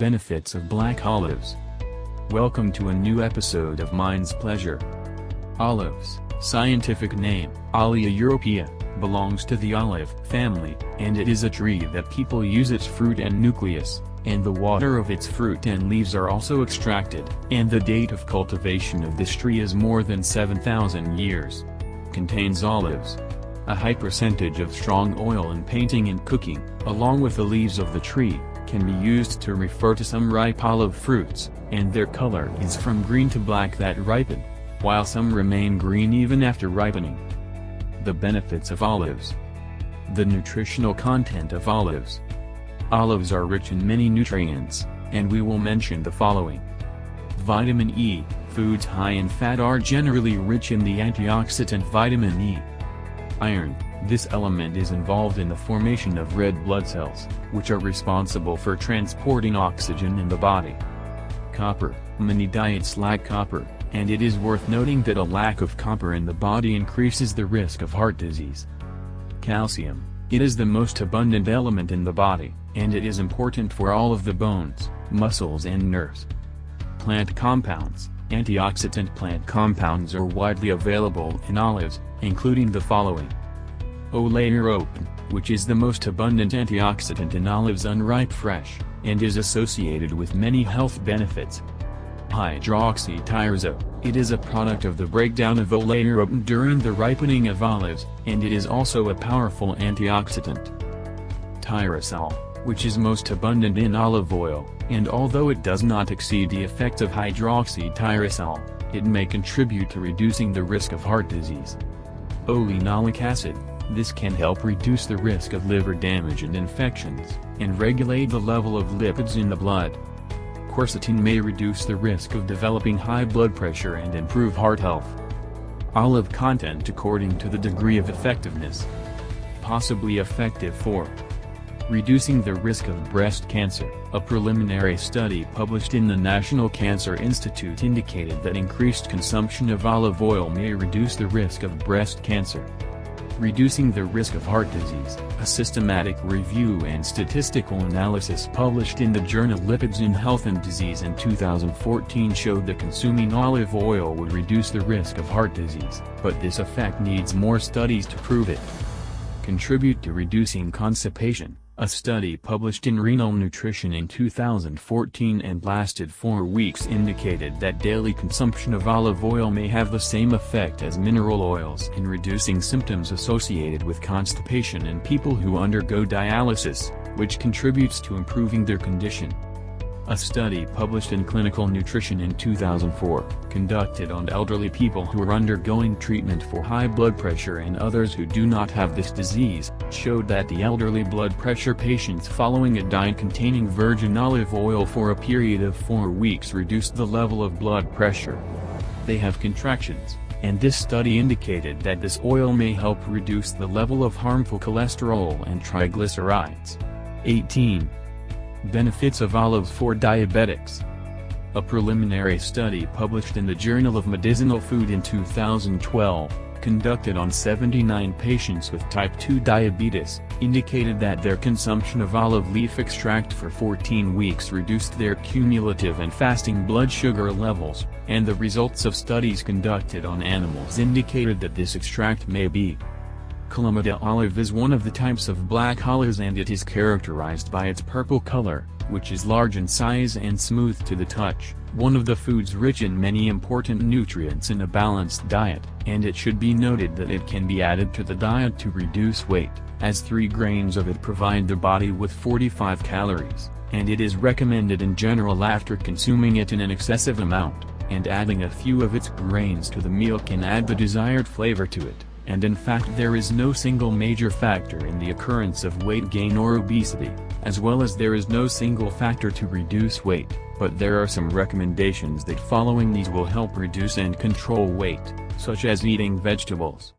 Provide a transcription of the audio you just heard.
Benefits of black olives. Welcome to a new episode of Mind's Pleasure. Olives, scientific name, Olea europea, belongs to the olive family, and it is a tree that people use its fruit and nucleus, and the water of its fruit and leaves are also extracted, and the date of cultivation of this tree is more than 7,000 years. Contains olives. A high percentage of strong oil in painting and cooking, along with the leaves of the tree, can be used to refer to some ripe olive fruits, and their color is from green to black that ripen, while some remain green even after ripening. The benefits of olives. The nutritional content of olives. Olives are rich in many nutrients, and we will mention the following. Vitamin E. Foods high in fat are generally rich in the antioxidant vitamin E. Iron. This element is involved in the formation of red blood cells, which are responsible for transporting oxygen in the body. Copper. Many diets lack copper, and it is worth noting that a lack of copper in the body increases the risk of heart disease. Calcium. It is the most abundant element in the body, and it is important for all of the bones, muscles and nerves. Plant compounds. Antioxidant plant compounds are widely available in olives, including the following. Olea europea, which is the most abundant antioxidant in olives unripe fresh, and is associated with many health benefits. Hydroxytyrosol. It is a product of the breakdown of Olea europea during the ripening of olives, and it is also a powerful antioxidant. Tyrosol, which is most abundant in olive oil, and although it does not exceed the effect of hydroxytyrosol, it may contribute to reducing the risk of heart disease. Linoleic acid. This can help reduce the risk of liver damage and infections, and regulate the level of lipids in the blood. Quercetin may reduce the risk of developing high blood pressure and improve heart health. Olive content according to the degree of effectiveness. Possibly effective for reducing the risk of breast cancer. A preliminary study published in the National Cancer Institute indicated that increased consumption of olive oil may reduce the risk of breast cancer. Reducing the risk of heart disease. A systematic review and statistical analysis published in the journal Lipids in Health and Disease in 2014 showed that consuming olive oil would reduce the risk of heart disease, but this effect needs more studies to prove it. Contribute to reducing constipation. A study published in Renal Nutrition in 2014 and lasted 4 weeks indicated that daily consumption of olive oil may have the same effect as mineral oils in reducing symptoms associated with constipation in people who undergo dialysis, which contributes to improving their condition. A study published in Clinical Nutrition in 2004, conducted on elderly people who are undergoing treatment for high blood pressure and others who do not have this disease, showed that the elderly blood pressure patients following a diet containing virgin olive oil for a period of 4 weeks reduced the level of blood pressure. They have contractions, and this study indicated that this oil may help reduce the level of harmful cholesterol and triglycerides. 18. Benefits of olives for diabetics. A preliminary study published in the Journal of Medicinal Food in 2012, conducted on 79 patients with type 2 diabetes, indicated that their consumption of olive leaf extract for 14 weeks reduced their cumulative and fasting blood sugar levels, and the results of studies conducted on animals indicated that this extract may be. Kalamata olive is one of the types of black olives, and it is characterized by its purple color, which is large in size and smooth to the touch, one of the foods rich in many important nutrients in a balanced diet, and it should be noted that it can be added to the diet to reduce weight, as 3 grains of it provide the body with 45 calories, and it is recommended in general after consuming it in an excessive amount, and adding a few of its grains to the meal can add the desired flavor to it. And in fact there is no single major factor in the occurrence of weight gain or obesity, as well as there is no single factor to reduce weight, but there are some recommendations that following these will help reduce and control weight, such as eating vegetables,